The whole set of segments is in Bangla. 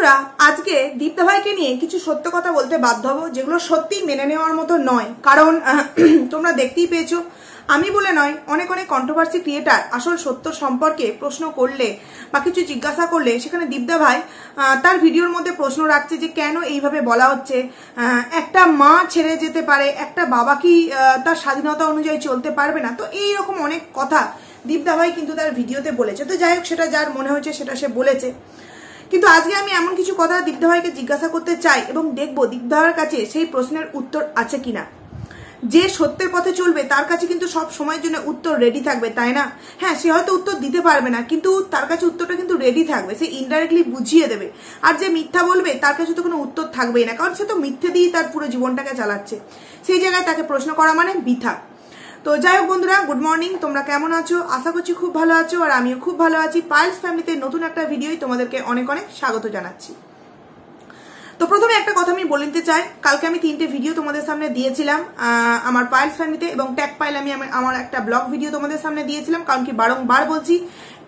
বন্ধুরা আজকে দীপ্তা ভাইকে নিয়ে কিছু সত্য কথা বলতে বাধ্য হব, যেগুলো সত্যি মেনে নেওয়ার মতো নয়। কারণ তোমরা দেখতেই পেয়েছো, আমি বলে নয়, অনেক অনেক কন্ট্রোভার্সি ক্রিয়েটার আসল সত্য সম্পর্কে প্রশ্ন করলে বা কিছু জিজ্ঞাসা করলে সেখানে দীপ্তা ভাই তার ভিডিওর মধ্যে প্রশ্ন রাখছে যে কেন এইভাবে বলা হচ্ছে। একটা মা ছেড়ে যেতে পারে, একটা বাবা কি তার স্বাধীনতা অনুযায়ী চলতে পারবে না? তো এইরকম অনেক কথা দীপ্তা ভাই কিন্তু তার ভিডিওতে বলেছে। তো যাই হোক, সেটা যার মনে হয়েছে সেটা সে বলেছে। কিন্তু আজকে আমি এমন কিছু কথা দীপ্তা ভাইকে জিজ্ঞাসা করতে চাই এবং দেখবো দীপ্তা ভাইয়ের কাছে সেই প্রশ্নের উত্তর আছে কিনা। যে সত্যের পথে চলবে তার কাছে কিন্তু সব সময়ের জন্য উত্তর রেডি থাকবে, তাই না? হ্যাঁ, সে হয়তো উত্তর দিতে পারবে না, কিন্তু তার কাছে উত্তরটা কিন্তু রেডি থাকবে, সে ইনডাইরেক্টলি বুঝিয়ে দেবে। আর যে মিথ্যা বলবে তার কাছে তো কোনো উত্তর থাকবেই না, কারণ সে তো মিথ্যে দিয়েই তার পুরো জীবনটাকে চালাচ্ছে। সেই জায়গায় তাকে প্রশ্ন করা মানে বৃথা। তো যাই হোক বন্ধুরা, গুড মর্নিং, তোমরা কেমন আছো? আশা করছি খুব ভালো আছো, আর আমিও খুব ভালো আছি। পায়েলস ফ্যামিলিতে নতুন একটা ভিডিওই তোমাদেরকে অনেক অনেক স্বাগত জানাচ্ছি। তো প্রথমে একটা কথা আমি বলে নিতে চাই, কালকে আমি 3টে ভিডিও তোমাদের সামনে দিয়েছিলাম আমার পায়েলস ফ্যামিলিতে, এবং ট্যাগ পাইল আমি আমার একটা ব্লগ ভিডিও তোমাদের সামনে দিয়েছিলাম। কারণ কি বারংবার বলছি,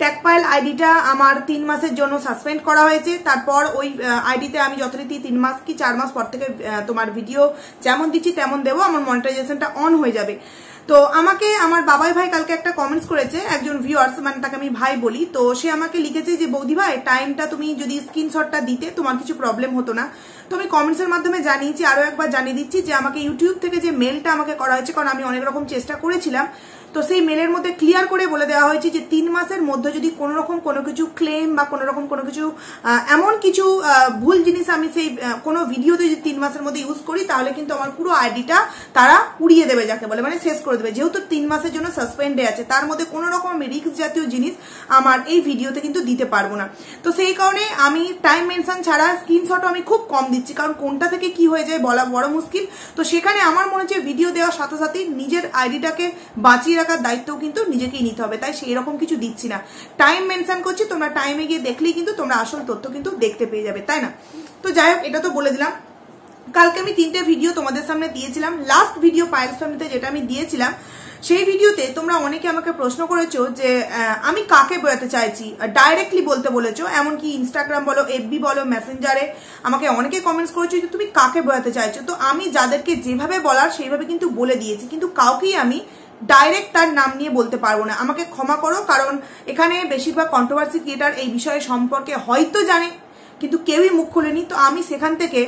ট্যাগ পাইল আইডিটা আমার 3 মাসের জন্য সাসপেন্ড করা হয়েছে। তারপর ওই আইডিতে আমি যথারীতি 3 মাস কি 4 মাস পর থেকে তোমার ভিডিও যেমন দিচ্ছি তেমন দেবো, আমার মনিটাইজেশনটা অন হয়ে যাবে। তো আমাকে আমার বাবাই ভাই কালকে একটা কমেন্টস করেছে, একজন ভিউয়ার্স, মানে তাকে আমি ভাই বলি। তো সে আমাকে লিখেছে যে বৌদি ভাই, টাইমটা তুমি যদি স্ক্রিনশটটা দিতে তোমার কিছু প্রবলেম হতো না। তো আমি কমেন্টসের মাধ্যমে জানিয়েছি, আরো একবার জানিয়ে দিচ্ছি যে আমাকে ইউটিউব থেকে যে মেলটা আমাকে করা হয়েছে, কারণ আমি অনেক রকম চেষ্টা করেছিলাম, তো সেই মেলের মধ্যে ক্লিয়ার করে বলে দেওয়া হয়েছে যে 3 মাসের মধ্যে যদি কোনো রকম কোনো কিছু ক্লেম বা কোনো রকম কোনো কিছু এমন কিছু ভুল জিনিস আমি সেই কোনো ভিডিওতে যদি 3 মাসের মধ্যে ইউজ করি, তাহলে কিন্তু আমার পুরো আইডিটা তারা উড়িয়ে দেবে, যাকে বলে মানে শেষ করে দেবে। যেহেতু 3 মাসের জন্য সাসপেন্ডে আছে, তার মধ্যে কোনো রকম আমি রিস্ক জাতীয় জিনিস আমার এই ভিডিওতে কিন্তু দিতে পারবো না। তো সেই কারণে আমি টাইম মেনশন ছাড়া স্ক্রিনশটও আমি খুব কম দিচ্ছি, কারণ কোনটা থেকে কি হয়ে যায় বলা বড় মুশকিল। তো সেখানে আমার মনে হচ্ছে ভিডিও দেওয়ার সাথে সাথেই নিজের আইডিটাকে বাঁচিয়ে রাখার দায়িত্বও কিন্তু নিজেকেই নিতে হবে, তাই সেই রকম কিছু দিচ্ছি না। টাইম মেনশন করছি, তোমরা টাইমে গিয়ে দেখলেই কিন্তু তোমরা আসল তথ্য কিন্তু দেখতে পেয়ে যাবে, তাই না? তো যাই হোক, এটা তো বলে দিলাম। কালকে আমি 3টে ভিডিও তোমাদের সামনে দিয়েছিলাম। লাস্ট ভিডিও পায়েলস ফ্যামিলিতে যেটা আমি দিয়েছিলাম, সেই ভিডিওতে তোমরা অনেকে আমাকে প্রশ্ন করেছো যে আমি কাকে বোঝাতে চাইছি, ডাইরেক্টলি বলতে বলেছো। এমনকি ইনস্টাগ্রাম বলো, এফবি বলো, মেসেঞ্জারে আমাকে অনেকে কমেন্টস করেছো যে তুমি কাকে বোঝাতে চাইছো। তো আমি যাদেরকে যেভাবে বলার সেইভাবে কিন্তু বলে দিয়েছি, কিন্তু কাউকেই আমি ডাইরেক্ট তার নাম নিয়ে বলতে পারবো না। আমাকে ক্ষমা করো, কারণ এখানে বেশিরভাগ কন্ট্রোভার্সি ক্রিয়েটার এই বিষয়ে সম্পর্কে হয়তো জানে, কিন্তু কেউই মুখ খুলেনি। তো আমি সেখান থেকে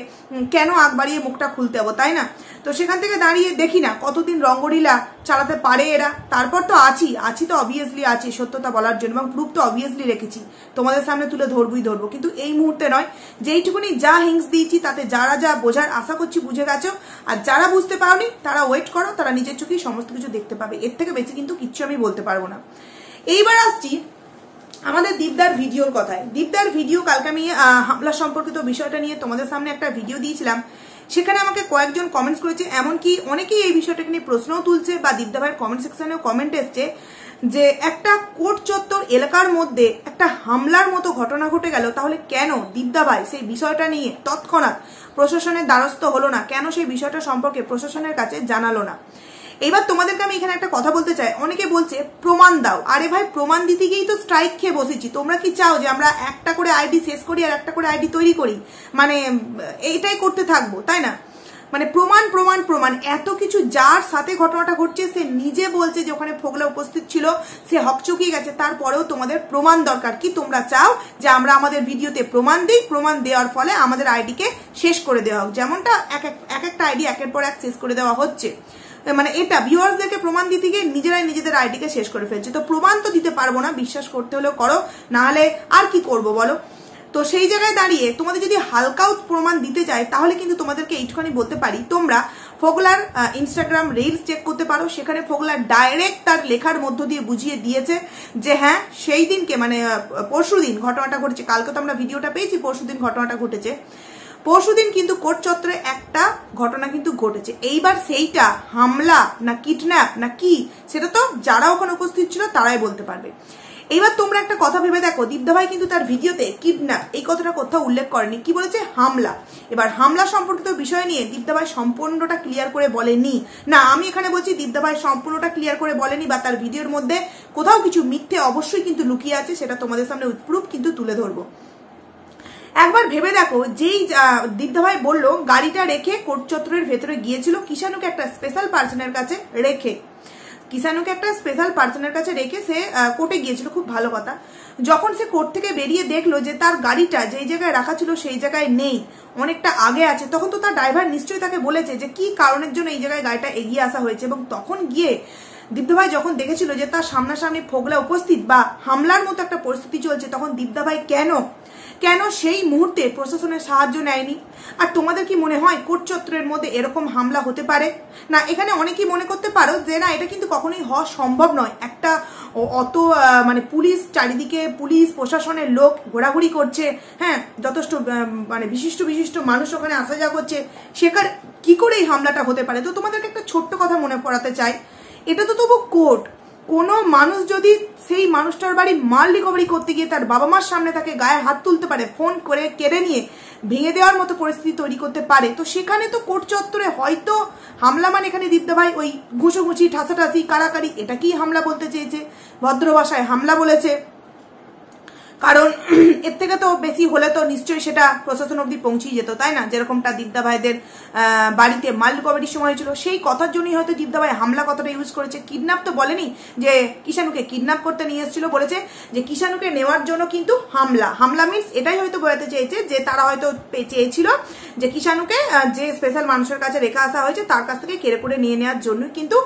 কেন আগ বাড়িয়ে মুখটা খুলতে হবো, তাই না? তো সেখান থেকে দাঁড়িয়ে দেখি না কতদিন রঙ্গলীলা চালাতে পারে এরা। তারপর তো আছি তো অবভিয়াসলি আছি সত্যতা বলার জন্য, এবং প্রুফ তো অবভিয়াসলি রেখেছি, তোমাদের সামনে তুলে ধরবো। কিন্তু এই মুহূর্তে নয়, যেইটুকুনি যা হিংস দিয়েছি তাতে যারা যা বোঝার আশা করছি বুঝে গেছো, আর যারা বুঝতে পারোনি তারা ওয়েট করো, তারা নিজের চোখেই সমস্ত কিছু দেখতে পাবে। এর থেকে বেশি কিন্তু কিচ্ছু আমি বলতে পারবো না। এইবার আসছি আমাদের দীপদার ভিডিওর কথায়। দীপদার ভিডিও কালকে আমি হামলা সম্পর্কিত বিষয়টা নিয়ে তোমাদের সামনে একটা ভিডিও দিয়েছিলাম। সেখানে আমাকে কয়েকজন কমেন্টস করেছে, এমনকি অনেকেই এই বিষয়টাকে নিয়ে প্রশ্নও তুলছে, বা দীপদা ভাইয়ের কমেন্ট সেকশনেও কমেন্ট এসছে যে একটা কোর্ট চত্বর এলাকার মধ্যে একটা হামলার মতো ঘটনা ঘটে গেল, তাহলে কেন দীপদা ভাই সেই বিষয়টা নিয়ে তৎক্ষণাৎ প্রশাসনের দ্বারস্থ হলো না, কেন সেই বিষয়টা সম্পর্কে প্রশাসনের কাছে জানালো না। এবার তোমাদেরকে আমি এখানে একটা কথা বলতে চাই, অনেকে বলছে প্রমাণ দাও। আরে ভাই, প্রমাণ দিতে গিয়েই তো স্ট্রাইক খেয়ে বসেছি। তোমরা কি চাও যে আমরা একটা করে আইডি শেষ করি আর একটা করে আইডি তৈরি করি, মানে এইটাই করতে থাকবো, তাই না? মানে প্রমাণ প্রমাণ প্রমাণ এত কিছু। যার সাথে ঘটনাটা ঘটছে সে নিজে বলছে যে ওখানে ফোগলা উপস্থিত ছিল, সে হকচকিয়ে গেছে, তারপরেও তোমাদের প্রমাণ দরকার। কি তোমরা চাও যে আমরা আমাদের ভিডিওতে প্রমাণ দিই, প্রমাণ দেওয়ার ফলে আমাদের আইডিকে শেষ করে দেওয়া হোক, যেমনটা এক একটা আইডি একের পর এক শেষ করে দেওয়া হচ্ছে। মানে এটা ভিউয়ার্সদেরকে প্রমাণ দিতে গিয়ে নিজেরাই নিজেদের আইডিকে শেষ করে ফেলছে। তো প্রমাণ তো দিতে পারবো না, বিশ্বাস করতে হলেও করো, না হলে আর কি করবো বলো? তো সেই জায়গায় দাঁড়িয়ে তোমাদের যদি হালকাও প্রমাণ দিতে চাই, তাহলে কিন্তু তোমাদেরকে এইটুখানি বলতে পারি, তোমরা ফোগলার ইনস্টাগ্রাম রিলস চেক করতে পারো। সেখানে ফোগলার ডাইরেক্ট তার লেখার মধ্য দিয়ে বুঝিয়ে দিয়েছে যে হ্যাঁ, সেই দিনকে মানে পরশুদিন ঘটনাটা ঘটেছে। কালকে তো আমরা ভিডিওটা পেয়েছি, পরশুদিন ঘটনাটা ঘটেছে। পরশুদিন কিন্তু কোর্ট চত্বরে একটা ঘটনা কিন্তু ঘটেছে। এইবার সেইটা হামলা না কিডন্যাপ না কি, সেটা তো যারা ওখানে উপস্থিত ছিল তারাই বলতে পারবে। এইবার তোমরা একটা কথা ভেবে দেখো, দীপদা ভাই কিন্তু তার ভিডিওতে কিডন্যাপ এই কথাটা কোথাও উল্লেখ করেনি, কি বলেছে? হামলা। এবার হামলা সম্পর্কিত বিষয় নিয়ে দীপদা ভাই সম্পূর্ণটা ক্লিয়ার করে বলেনি। না, আমি এখানে বলছি দীপদা ভাই সম্পূর্ণটা ক্লিয়ার করে বলেনি, বা তার ভিডিওর মধ্যে কোথাও কিছু মিথ্যে অবশ্যই কিন্তু লুকিয়ে আছে, সেটা তোমাদের সামনে উইথ প্রুফ কিন্তু তুলে ধরবো। একবার ভেবে দেখো, যেই দীপ্তা ভাই বললো গাড়িটা রেখে কোর্ট চত্বরের ভেতরে গিয়েছিল কিষাণুকে একটা স্পেশাল পার্সনের কাছে রেখে, কিষাণুকে একটা স্পেশাল পার্সনের কাছে রেখে সে কোর্টে গিয়েছিল, খুব ভালো কথা। যখন সে কোর্ট থেকে বেরিয়ে দেখলো যে তার গাড়িটা যেই জায়গায় রাখা ছিল সেই জায়গায় নেই, অনেকটা আগে আছে, তখন তো তার ড্রাইভার নিশ্চয়ই তাকে বলেছে যে কি কারণের জন্য এই জায়গায় গাড়িটা এগিয়ে আসা হয়েছে। এবং তখন গিয়ে দীপ্তা ভাই যখন দেখেছিল যে তার সামনাসামনি ফোগলা উপস্থিত বা হামলার মতো একটা পরিস্থিতি চলছে, তখন দীপ্তা ভাই কেন সেই মুহূর্তে প্রশাসনের সাহায্য নেয়নি? আর তোমাদের কি মনে হয় কোর্ট চত্বরের মধ্যে এরকম হামলা হতে পারে না? এখানে অনেকেই মনে করতে পারো যে না, এটা কিন্তু কখনোই হওয়া সম্ভব নয়। একটা অত মানে পুলিশ, চারিদিকে পুলিশ প্রশাসনের লোক ঘোরাঘুরি করছে, হ্যাঁ, যথেষ্ট মানে বিশিষ্ট মানুষ ওখানে আসা যাওয়া করছে, সেখানে কি করে এই হামলাটা হতে পারে? তো তোমাদেরকে একটা ছোট্ট কথা মনে পড়াতে চাই, এটা তো তবু কোর্ট। কোনো মানুষ যদি সেই মানুষটার বাড়ি মাল রিকভারি করতে গিয়ে তার বাবা মার সামনে তাকে গায়ে হাত তুলতে পারে, ফোন করে কেড়ে নিয়ে ভেঙে দেওয়ার মতো পরিস্থিতি তৈরি করতে পারে, তো সেখানে তো কোর্ট চত্বরে হয়তো হামলা মানে এখানে দীপ্তা ভাই ওই ঘুষোঘুষি, ঠাসাঠাসি, কারাকারি, এটা কি হামলা বলতে চেয়েছে? ভদ্র ভাষায় হামলা বলেছে, কারণ এর থেকে তো বেশি হলে তো নিশ্চয়ই সেটা প্রশাসন অব্দি পৌঁছিয়ে যেত, তাই না? যেরকমটা দীপ্তা ভাইদের বাড়িতে মাল রিকভারির সময় হয়েছিল, সেই কথার জন্যই হয়তো দীপ্তা ভাই হামলা কথাটা ইউজ করেছে। কিডন্যাপ তো বলেনি যে কিষাণুকে কিডন্যাপ করতে নিয়ে এসেছিল, বলেছে যে কিষাণুকে নেওয়ার জন্য কিন্তু হামলা মিন্স এটাই হয়তো বোঝাতে চেয়েছে যে তারা হয়তো চেয়েছিল যে কিষাণুকে যে স্পেশাল মানুষের কাছে রেখে আসা হয়েছে তার কাছ থেকে কেড়ে করে নিয়ে নেওয়ার জন্য কিন্তু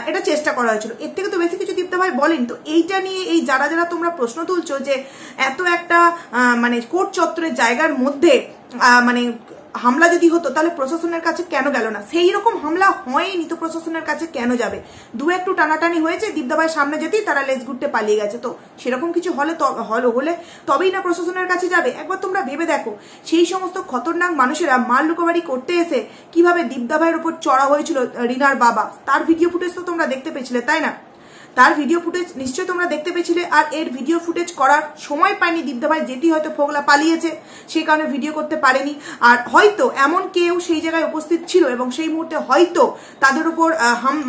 এটা চেষ্টা করা হয়েছিল। এর থেকে তো বেশি কিছু দীপ্তা ভাই বলেন। তো এইটা নিয়ে এই যারা তোমরা প্রশ্ন তুলছো যে এত একটা মানে কোর্ট চত্বরের জায়গার মধ্যে মানে হামলা যদি হতো তাহলে প্রশাসনের কাছে কেন গেল না? সেই রকম হামলা হয়নি তো প্রশাসনের কাছে কেন যাবে? একটু টানাটানি হয়েছে, দীপ্তা ভাই সামনে যেতেই তারা লেজ ঘুরতে পালিয়ে গেছে। তো সেরকম কিছু হলে তবেই না প্রশাসনের কাছে যাবে? একবার তোমরা ভেবে দেখো, সেই সমস্ত খতরনাক মানুষেরা মাল রিকভারি করতে এসে কিভাবে দীপ্তা ভাইয়ের উপর চড়া হয়েছিল রিনার বাবা, তার ভিডিও ফুটেজ তো তোমরা দেখতে পেয়েছিলে, তাই না? তার ভিডিও ফুটেজ নিশ্চয়ই তোমরা দেখতে পেয়েছিলে। আর এর ভিডিও ফুটেজ করার সময় পায়নি দীপ্তা ভাই, যেটি হয়তো ফোগলা পালিয়েছে সেই কারণে ভিডিও করতে পারেনি। আর হয়তো এমন কেউ সেই জায়গায় উপস্থিত ছিল এবং সেই মুহূর্তে হয়তো তাদের উপর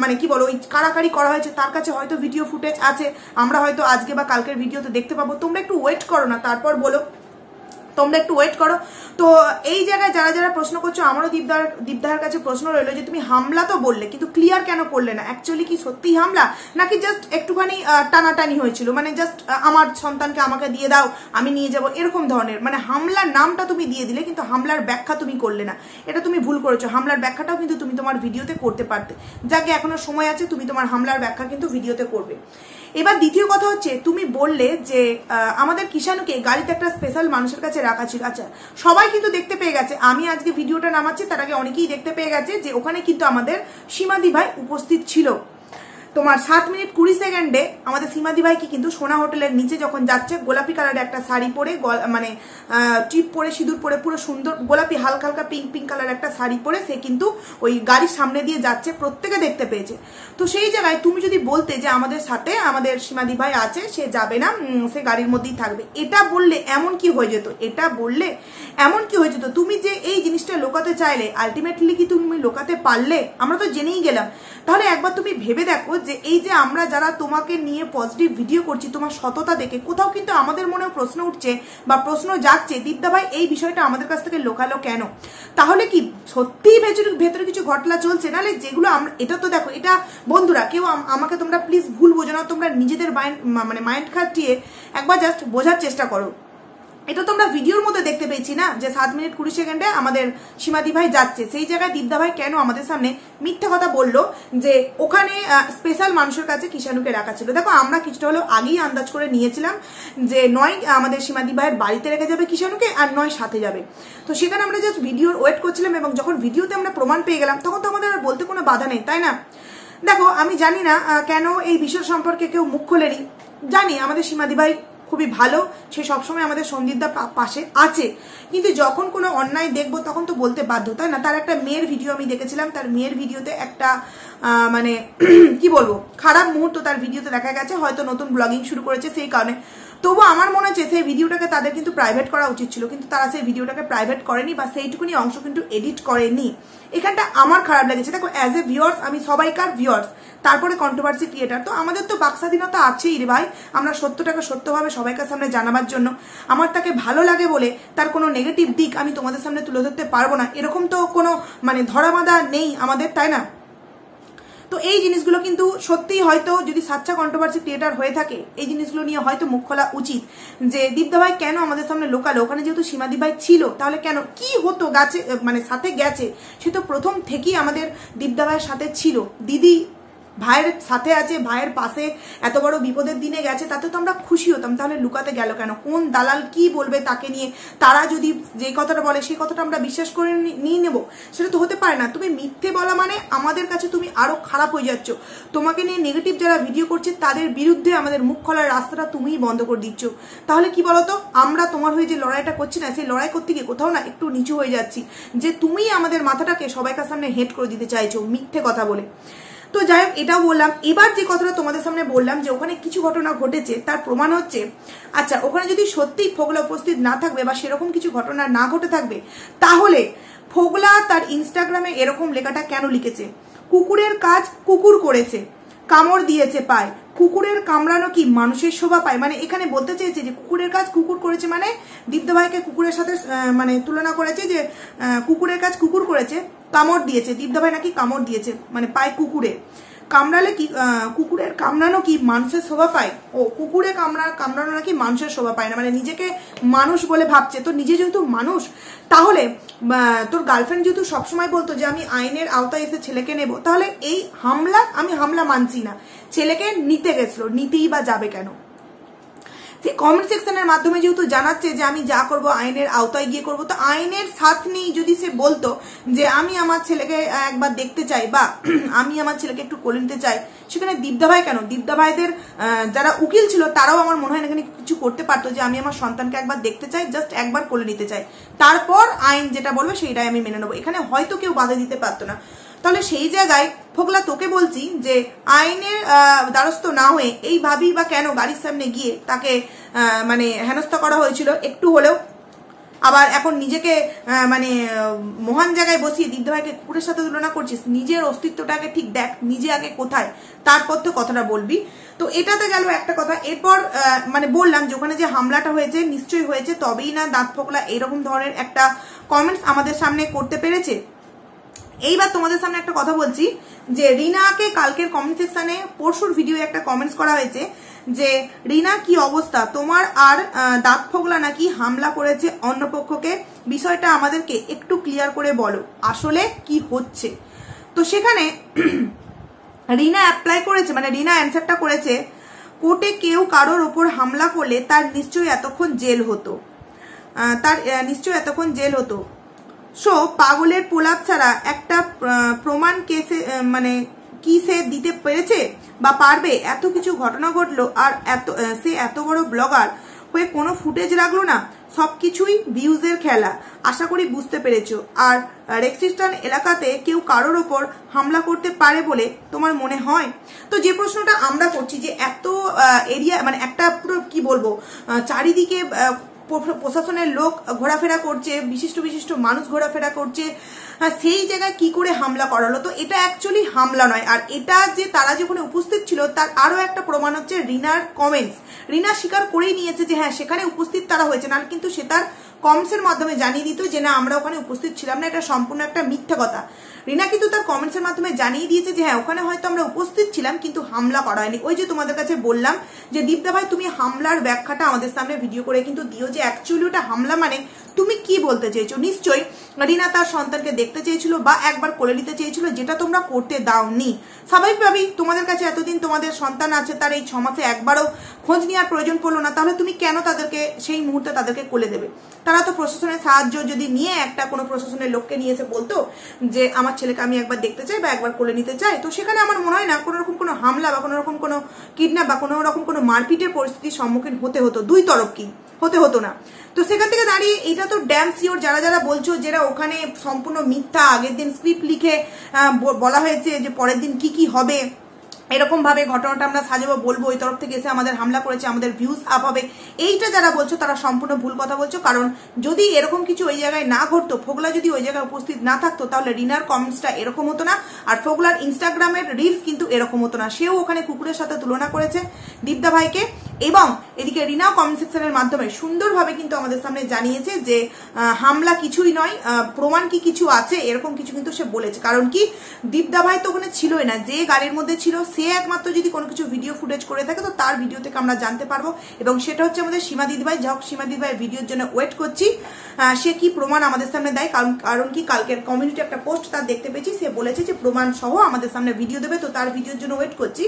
মানে কি বলো, ওই কারাকারি করা হয়েছে, তার কাছে হয়তো ভিডিও ফুটেজ আছে, আমরা হয়তো আজকে বা কালকের ভিডিওতে দেখতে পাবো। তোমরা একটু ওয়েট করো না, তারপর বলো, তোমরা একটু ওয়েট করো। তো এই জায়গায় যারা প্রশ্ন করছো, আমারও দীপ্তার কাছে প্রশ্ন রইলো যে তুমি হামলা তো বললে, কিন্তু ক্লিয়ার কেন করলে না? অ্যাকচুয়ালি কি সত্যি হামলা, নাকি জাস্ট একটুখানি টানাটানি হয়েছিল, মানে জাস্ট আমার সন্তানকে আমাকে দিয়ে দাও, আমি নিয়ে যাব, এরকম ধরনের? মানে হামলার নামটা তুমি দিয়ে দিলে কিন্তু হামলার ব্যাখ্যা তুমি করলে না, এটা তুমি ভুল করেছো। হামলার ব্যাখ্যাটাও কিন্তু তুমি তোমার ভিডিওতে করতে পারতে, যাকে এখনো সময় আছে, তুমি তোমার হামলার ব্যাখ্যা কিন্তু ভিডিওতে করবে। এবার দ্বিতীয় কথা হচ্ছে, তুমি বললে যে আমাদের কিষাণুকে গাড়িতে একটা স্পেশাল মানুষের কাছে রাখা ছিল। আচ্ছা, সবাই কিন্তু দেখতে পেয়ে গেছে, আমি আজকে ভিডিওটা নামাচ্ছি তার আগে অনেকেই দেখতে পেয়ে গেছে যে ওখানে কিন্তু আমাদের সীমাদি ভাই উপস্থিত ছিল। তোমার 7 মিনিট 20 সেকেন্ডে আমাদের সীমাদি ভাই কি কিন্তু সোনা হোটেলের নিচে যখন যাচ্ছে, গোলাপি কালারের একটা শাড়ি পরে, মানে টিপ পরে, সিঁদুর পরে, পুরো সুন্দর গোলাপি হালকা হালকা পিঙ্ক কালার একটা শাড়ি পরে সে কিন্তু ওই গাড়ির সামনে দিয়ে যাচ্ছে, প্রত্যেকে দেখতে পেয়েছে। তো সেই জায়গায় তুমি যদি বলতে যে আমাদের সাথে আমাদের সীমাদি ভাই আছে, সে যাবে না, সে গাড়ির মধ্যেই থাকবে, এটা বললে এমন কি হয়ে যেত? তুমি যে এই জিনিসটা লোকাতে চাইলে, আলটিমেটলি কি তুমি লোকাতে পারলে? আমরা তো জেনেই গেলাম। তাহলে একবার তুমি ভেবে দেখো যে এই যে আমরা যারা তোমাকে নিয়ে পজিটিভ ভিডিও করছি, তোমার সততা দেখে কোথাও কিন্তু আমাদের মনেও প্রশ্ন উঠছে বা প্রশ্ন জাগছে, দীপ্তা ভাই এই বিষয়টা আমাদের কাছ থেকে লোকালো কেন? তাহলে কি সত্যিই ভেতরে কিছু ঘটনা চলছে? নাহলে যেগুলো আমরা, এটা তো দেখো, এটা বন্ধুরা কেউ আমাকে তোমরা প্লিজ ভুল বোঝো না, তোমরা নিজেদের মাইন্ড খাটিয়ে একবার জাস্ট বোঝার চেষ্টা করো। এটা তোমরা ভিডিওর মধ্যে দেখতে পেয়েছি না যে 7 মিনিট 20 সেকেন্ডে আমাদের সীমাদি ভাই যাচ্ছে, সেই জায়গায় দীপ্তা ভাই কেন আমাদের সামনে মিথ্যা কথা বললো যে ওখানে স্পেশাল মানুষের কাছে কিষাণুকে রাখা ছিল? দেখো, আমরা কিছুটা হলেও আগেই আন্দাজ করে নিয়েছিলাম যে নয় আমাদের সীমাদি ভাইয়ের বাড়িতে রেখে যাবে কিষাণুকে, আর নয় সাথে যাবে। তো সেখানে আমরা জাস্ট ভিডিওর ওয়েট করছিলাম, এবং যখন ভিডিওতে আমরা প্রমাণ পেয়ে গেলাম তখন তো আমাদের আর বলতে কোনো বাধা নেই, তাই না? দেখো, আমি জানি না কেন এই বিষয় সম্পর্কে কেউ মুখ খোলেনি। জানি আমাদের সীমাদি ভাই খুবই ভালো, সে সবসময় আমাদের সন্দীপদার পাশে আছে, কিন্তু যখন কোনো অন্যায় দেখবো তখন তো বলতে বাধ্য, তাই না? তার একটা মেয়ের ভিডিও আমি দেখেছিলাম, তার মেয়ের ভিডিওতে একটা মানে কি বলবো, খারাপ মুহূর্ত তার ভিডিওতে দেখা গেছে, হয়তো নতুন ব্লগিং শুরু করেছে সেই কারণে। তবু আমার মনে হচ্ছে সেই ভিডিওটাকে তাদের কিন্তু প্রাইভেট করা উচিত ছিল, কিন্তু তারা সেই ভিডিওটাকে প্রাইভেট করেনি বা সেইটুকুনি অংশ কিন্তু এডিট করেনি। এখানটা আমার খারাপ লেগেছে। দেখো অ্যাজ এ ভিউয়ার্স, আমি সবাইকার ভিউয়ার্স, তারপরে কন্ট্রোভার্সি ক্রিয়েটার, তো আমাদের তো বাকস্বাধীনতা আছেই রে ভাই, আমরা সত্যটাকে সত্যভাবে সবাইকার সামনে জানাবার জন্য। আমার তাকে ভালো লাগে বলে তার কোনো নেগেটিভ দিক আমি তোমাদের সামনে তুলে ধরতে পারবো না, এরকম তো কোনো মানে ধরাবাঁধা নেই আমাদের, তাই না? তো এই জিনিসগুলো কিন্তু সত্যিই হয়তো যদি সাচ্চা কন্ট্রোভার্সি ক্রিয়েটার হয়ে থাকে, এই জিনিসগুলো নিয়ে হয়তো মুখ খোলা উচিত যে দীপদা ভাই কেন আমাদের সামনে লোকালো, ওখানে যেহেতু সীমাদি ভাই ছিল তাহলে কেন, কি হতো গাছে মানে সাথে গেছে, সে তো প্রথম থেকেই আমাদের দীপদা ভাইয়ের সাথে ছিল, দিদি ভাইয়ের সাথে আছে, ভাইয়ের পাশে এত বড় বিপদের দিনে গেছে, তাতে তো আমরা খুশি হতাম। তাহলে লুকাতে গেল কেন? কোন দালাল কি বলবে তাকে নিয়ে, তারা যদি যে কথাটা বলে সেই কথাটা আমরা বিশ্বাস করে নিয়ে নেব, সেটা তো হতে পারে না। তুমি মিথ্যে বলা মানে আমাদের কাছে তুমি আরো খারাপ হয়ে যাচ্ছ, তোমাকে নিয়ে নেগেটিভ যারা ভিডিও করছে তাদের বিরুদ্ধে আমাদের মুখ খোলার রাস্তাটা তুমিই বন্ধ করে দিচ্ছ। তাহলে কি বলতো, আমরা তোমার হয়ে যে লড়াইটা করছি না, সেই লড়াই করতে গিয়ে কোথাও না একটু নিচু হয়ে যাচ্ছি, যে তুমি আমাদের মাথাটাকে সবাইকার সামনে হেড করে দিতে চাইছো মিথ্যে কথা বলে। তো যাই হোক, এটাও বললাম। এবার যে কথাটা তোমাদের সামনে বললাম যে ওখানে কিছু ঘটনা ঘটেছে, তার প্রমাণ হচ্ছে, আচ্ছা ওখানে যদি সত্যিই ফোগলা উপস্থিত না থাকবে বা সেরকম কিছু ঘটনা না ঘটে থাকবে, তাহলে ফোগলা তার ইনস্টাগ্রামে এরকম লেখাটা কেন লিখেছে? কুকুরের কাজ কুকুর করেছে, কামড় দিয়েছে পায়, কুকুরের কামড়ানো কি মানুষের শোভা পায়? মানে এখানে বলতে চেয়েছে যে কুকুরের কাজ কুকুর করেছে, মানে দীপ্ত ভাইকে কুকুরের সাথে মানে তুলনা করেছে যে কুকুরের কাজ কুকুর করেছে, কামড় দিয়েছে, দীপ্ত ভাই নাকি কামড় দিয়েছে, মানে পায় কুকুরে কামড়ালে কি, কুকুরের কামড়ানো কি মানুষের শোভা পায়? ও কুকুরে কামড়ানো নাকি মানুষের শোভা পায় না, মানে নিজেকে মানুষ বলে ভাবছে। তো নিজে যেহেতু মানুষ, তাহলে তোর গার্লফ্রেন্ড যেহেতু সবসময় বলতো যে আমি আইনের আওতায় এসে ছেলেকে নেব, তাহলে এই হামলা, আমি হামলা মানছি না, ছেলেকে নিতে গেছিল, নিতেই বা যাবে কেন? সেই কমেন্ট সেকশনের মাধ্যমে যেহেতু জানাচ্ছে যে আমি যা করব আইনের আওতায় গিয়ে করব, তো আইনের সাথ নেই যদি সে বলতো যে আমি আমার ছেলেকে একবার দেখতে চাই বা আমি আমার ছেলেকে একটু কোলে নিতে চাই, সেখানে দীপ্তা ভাই কেন? দীপ্তা ভাইদের যারা উকিল ছিল তারাও আমার মনে হয় এখানে কিছু করতে পারতো যে আমি আমার সন্তানকে একবার দেখতে চাই, জাস্ট একবার কোলে নিতে চাই, তারপর আইন যেটা বলবে সেইটাই আমি মেনে নেবো। এখানে হয়তো কেউ বাধা দিতে পারতো না। তাহলে সেই জায়গায় ফোগলা তোকে বলছি যে আইনের দ্বারস্থ না হয়ে এই ভাবি বা কেন গাড়ির সামনে গিয়ে তাকে মানে হেনস্থা করা হয়েছিল একটু হলেও, আবার এখন নিজেকে মানে মহান জায়গায় বসিয়ে দীপ্ত ভাইকে কুকুরের সাথে তুলনা করছিস। নিজের অস্তিত্বটাকে ঠিক দেখ, নিজে আগে কোথায়, তারপর তো কথাটা বলবি। তো এটাতে গেল একটা কথা। এরপর মানে বললাম যে ওখানে যে হামলাটা হয়েছে নিশ্চয়ই হয়েছে, তবেই না দাঁত ফোগলা এরকম ধরনের একটা কমেন্টস আমাদের সামনে করতে পেরেছে। এইবার তোমাদের সামনে একটা কথা বলছি যে রিনাকে কালকের কমেন্ট সেকশনে পরশুর ভিডিও একটা কমেন্টস করা হয়েছে যে রিনা কি অবস্থা তোমার, আর দাঁত ফোগলা নাকি হামলা করেছে অন্য পক্ষকে, বিষয়টা আমাদেরকে একটু ক্লিয়ার করে বলো আসলে কি হচ্ছে। তো সেখানে রিনা অ্যাপ্লাই করেছে, মানে রিনা অ্যান্সারটা করেছে, কোর্টে কেউ কারোর ওপর হামলা করলে তার নিশ্চয়ই এতক্ষণ জেল হতো, সো পাগলের পোলাপ ছাড়া একটা প্রমাণ কেসে মানে কি সে দিতে পেরেছে বা পারবে? এত কিছু ঘটনা ঘটলো আর সে এত বড় ব্লগার হয়ে কোনো ফুটেজ রাখলো না, সবকিছুই ভিউজের খেলা, আশা করি বুঝতে পেরেছো। আর রেক্সিস্টান এলাকাতে কেউ কারোর ওপর হামলা করতে পারে বলে তোমার মনে হয়? তো যে প্রশ্নটা আমরা করছি যে এত এরিয়া মানে একটা পুরো কি বলবো চারিদিকে প্রশাসনের লোক ঘোরাফেরা করছে, বিশিষ্ট বিশিষ্ট মানুষ ঘোরাফেরা করছে, সেই জায়গায় কি করে হামলা করালো? তো এটা অ্যাকচুয়ালি হামলা নয়। আর এটা যে তারা যখন উপস্থিত ছিল তার আরো একটা প্রমাণ হচ্ছে রিনার কমেন্টস। রিনা স্বীকার করেই নিয়েছে যে হ্যাঁ সেখানে উপস্থিত তারা হয়েছে, না কিন্তু সে তার কমেন্টসের মাধ্যমে জানিয়ে দিত যে না আমরা ওখানে উপস্থিত ছিলাম না, এটা সম্পূর্ণ একটা মিথ্যা কথা। রিনা কিন্তু তার কমেন্টসের মাধ্যমে জানিয়ে দিয়েছে যে হ্যাঁ ওখানে হয়তো আমরা উপস্থিত ছিলাম কিন্তু হামলা করা হয়নি। ওই যে তোমাদের কাছে বললাম যে দীপ্তা ভাই তুমি হামলার ব্যাখ্যাটা আমাদের সামনে ভিডিও করে কিন্তু দিও যে অ্যাকচুয়ালি ওটা হামলা মানে তুমি কি বলতে চেয়েছো। নিশ্চয়ই রিনা তার সন্তানকে দেখতে চেয়েছিল বা একবার কোলে নিতে চেয়েছিল, যেটা তোমরা করতে দাওনি। স্বাভাবিকভাবেই তোমাদের কাছে এতদিন তোমাদের সন্তান আছে, তার এই 6 মাসে একবারও খোঁজ নেওয়ার প্রয়োজন পড়লো না, তাহলে তুমি কেন তাদেরকে সেই মুহূর্তে তাদেরকে কোলে দেবে? তারা তো প্রশাসনের সাহায্য যদি নিয়ে একটা কোনো প্রশাসনের লোককে নিয়ে এসে বলতো যে আমার ছেলেকে আমি একবার দেখতে চাই বা একবার কোলে নিতে চাই, তো সেখানে আমার মনে হয় না কোনো রকম কোনো হামলা বা কোনো রকম কোনো কিডন্যাপ বা কোনো রকম কোনো মারপিটের পরিস্থিতির সম্মুখীন হতে হতো, দুই তরফ কি হতে হতো না। তো সেখান থেকে দাঁড়িয়ে এটা তো ড্যাম সিওর যারা যারা বলছো যারা ওখানে সম্পূর্ণ মিথ্যা, আগের দিন স্ক্রিপ্ট লিখে বলা হয়েছে যে পরের দিন কি কি হবে, এরকম ভাবে ঘটনাটা আমরা সাজাবো, বলবো ওই তরফ থেকে এসে আমাদের হামলা করেছে, আমাদের ভিউজ আপ হবে, এইটা যারা বলছো তারা সম্পূর্ণ ভুল কথা বলছো। কারণ যদি এরকম কিছু ওই জায়গায় না ঘটতো, ফোগলা যদি ওই জায়গায় উপস্থিত না থাকতো, তাহলে রিনার কমেন্টসটা এরকম হতো না, আর ফোগলার ইনস্টাগ্রামের রিলস কিন্তু এরকম হতো না। সেও ওখানে কুকুরের সাথে তুলনা করেছে দীপদা ভাইকে, এবং এদিকে রিনাও কমেন্ট সেকশনের মাধ্যমে সুন্দরভাবে কিন্তু আমাদের সামনে জানিয়েছে যে হামলা কিছুই নয়, প্রমাণ কি কিছু আছে, এরকম কিছু কিন্তু সে বলেছে। কারণ কি, দীপদা ভাই তো ওখানে ছিলই না, যে গাড়ির মধ্যে ছিল সে একমাত্র যদি কোনো কিছু ভিডিও ফুটেজ করে থাকে তো তার ভিডিও থেকে আমরা জানতে পারবো, এবং সেটা হচ্ছে আমাদের সীমা দিদিভাই। যাই হোক, সীমা দিদিভাই ভিডিওর জন্য ওয়েট করছি সে কি প্রমাণ আমাদের সামনে দেয়। কারণ কি, কালকের কমিউনিটি একটা পোস্ট তার দেখতে পেয়েছি, সে বলেছে যে প্রমাণ সহ আমাদের সামনে ভিডিও দেবে, তো তার ভিডিওর জন্য ওয়েট করছি।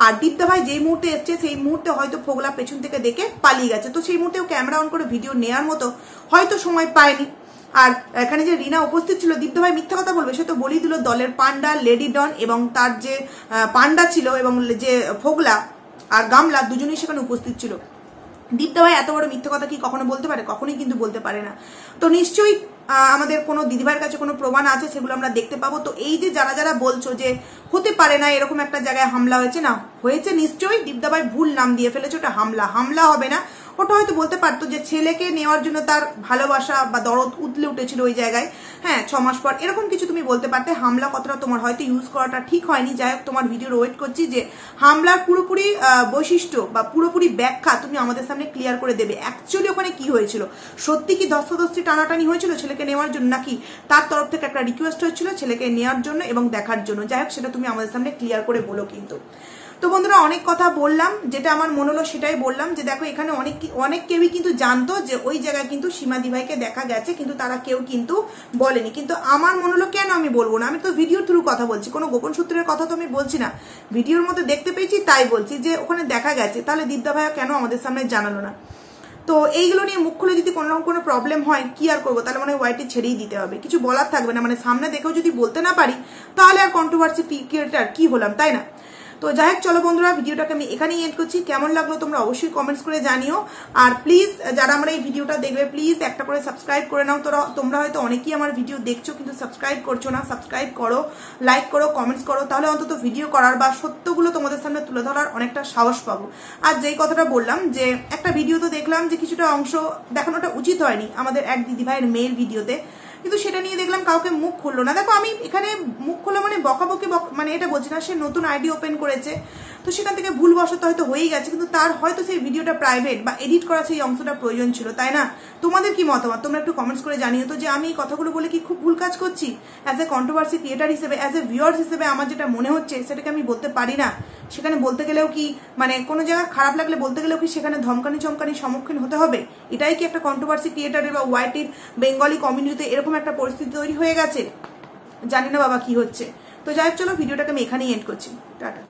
আর দীপদা ভাই যেই মুহূর্তে এসছে সেই মুহূর্তে হয়তো ফোগলা পেছন থেকে দেখে পালিয়ে গেছে, তো সেই মুহূর্তে ক্যামেরা অন করে ভিডিও নেওয়ার মতো হয়তো সময় পায়নি। আর এখানে যে রিনা উপস্থিত ছিল, দীপ্ত ভাই মিথ্যা কথা বলবে, সে তো বলেই দিল দলের পান্ডা লেডি ডন এবং তার যে পান্ডা ছিল এবং যে ফোগলা আর গামলা দুজনেই সেখানে উপস্থিত ছিল। দীপ্ত ভাই এত বড় মিথ্যা কথা কি কখনো বলতে পারে? কখনোই কিন্তু বলতে পারে না। তো নিশ্চয়ই আমাদের কোনো দিদিভাইয়ের কাছে কোনো প্রমাণ আছে, সেগুলো আমরা দেখতে পাবো। তো এই যে যারা যারা বলছো যে হতে পারে না এরকম একটা জায়গায় হামলা হয়েছে, না হয়েছে নিশ্চয়ই, দীপ্ত ভাই ভুল নাম দিয়ে ফেলেছে, ওটা হামলা হবে না। ওটা হয়তো বলতে পারতো যে ছেলেকে নেওয়ার জন্য তার ভালোবাসা বা দরদ উতলে উঠেছিল ওই জায়গায়, হ্যাঁ 6 মাস পর, এরকম কিছু তুমি বলতে পারতে। হামলা কথাটা তোমার হয়তো ইউজ করাটা ঠিক হয়নি। যাই হোক, তোমার ভিডিওর ওয়েট করছি যে হামলার পুরোপুরি বৈশিষ্ট্য বা পুরোপুরি ব্যাখ্যা তুমি আমাদের সামনে ক্লিয়ার করে দেবে। অ্যাকচুয়ালি ওখানে কি হয়েছিল, সত্যি কি ধস্তাধস্তি টানাটানি হয়েছিল ছেলেকে নেওয়ার জন্য, নাকি তার তরফ থেকে একটা রিকোয়েস্ট হয়েছিল ছেলেকে নেওয়ার জন্য এবং দেখার জন্য? যাই হোক, সেটা তুমি আমাদের সামনে ক্লিয়ার করে বলো কিন্তু। তো বন্ধুরা, অনেক কথা বললাম, যেটা আমার মনে হলো সেটাই বললাম, যে দেখো এখানে অনেক কেউই কিন্তু জানতো যে ওই জায়গায় কিন্তু সীমা দিভাইকে দেখা গেছে, কিন্তু তারা কেউ কিন্তু বলেনি। কিন্তু আমার মনে হলো কেন আমি বলবো না, আমি তো ভিডিওর থ্রু কথা বলছি, কোনো গোপন সূত্রের কথা তো আমি বলছি না, ভিডিওর মধ্যে দেখতে পেয়েছি তাই বলছি যে ওখানে দেখা গেছে। তাহলে দীপদা ভাইয়া কেন আমাদের সামনে জানালো না? তো এইগুলো নিয়ে মুখ খুলে যদি কোনো রকম কোনো প্রবলেম হয়, কি আর করবো, তাহলে মানে ওয়াইটি ছেড়েই দিতে হবে, কিছু বলার থাকবে না। মানে সামনে দেখেও যদি বলতে না পারি, তাহলে আর কন্ট্রোভার্সি ক্রিয়েটার কি হলাম, তাই না? তো যাই হোক, চলো বন্ধুরা, ভিডিওটাকে আমি এখানেই এন্ড করছি। কেমন লাগলো তোমরা অবশ্যই কমেন্টস করে জানিও। আর প্লিজ যারা আমরা এই ভিডিওটা দেখবে, প্লিজ একটা করে সাবস্ক্রাইব করে নাও। তোমরা হয়তো অনেকেই আমার ভিডিও দেখছো কিন্তু সাবস্ক্রাইব করছো না, সাবস্ক্রাইব করো, লাইক করো, কমেন্টস করো, তাহলে অন্তত ভিডিও করার বা সত্যগুলো তোমাদের সামনে তুলে ধরার অনেকটা সাহস পাবো। আর যেই কথাটা বললাম যে একটা ভিডিও তো দেখলাম যে কিছুটা অংশ দেখানোটা উচিত হয়নি আমাদের এক দিদিভাইয়ের মেয়ের ভিডিওতে, কিন্তু সেটা নিয়ে দেখলাম কাউকে মুখ খুললো না। দেখো, আমি এখানে মুখ খোলা মানে বকাবকি মানে এটা বলছি না, সে নতুন আইডি ওপেন করেছে, তো সেখান থেকে ভুলবশত হয়তো হয়েই গেছে, কিন্তু তার হয়তো সেই ভিডিওটা প্রাইভেট বা এডিট করা সেই অংশটা প্রয়োজন ছিল, তাই না? তোমাদের কি মতামত তোমরা একটু কমেন্টস করে জানিও তো, যে আমি এই কথাগুলো বলে কি খুব ভুল কাজ করছি? অ্যাজ এ কন্ট্রোভার্সি ক্রিয়েটার হিসেবে, অ্যাজ এ ভিউয়ার্স হিসেবে আমার যেটা মনে হচ্ছে সেটাকে আমি বলতে পারি না? সেখানে বলতে গেলেও কি মানে কোনো জায়গায় খারাপ লাগলে বলতে গেলেও কি সেখানে ধমকানি চমকানির সম্মুখীন হতে হবে? এটাই কি একটা কন্ট্রোভার্সি ক্রিয়েটারের বা ওয়াইটির বেঙ্গলি কমিউনিটিতে এরকম একটা পরিস্থিতি তৈরি হয়ে গেছে? জানি না বাবা কি হচ্ছে। তো যাই হোক, চলো ভিডিওটাকে আমি এখানেই এন্ড করছি। টাটা।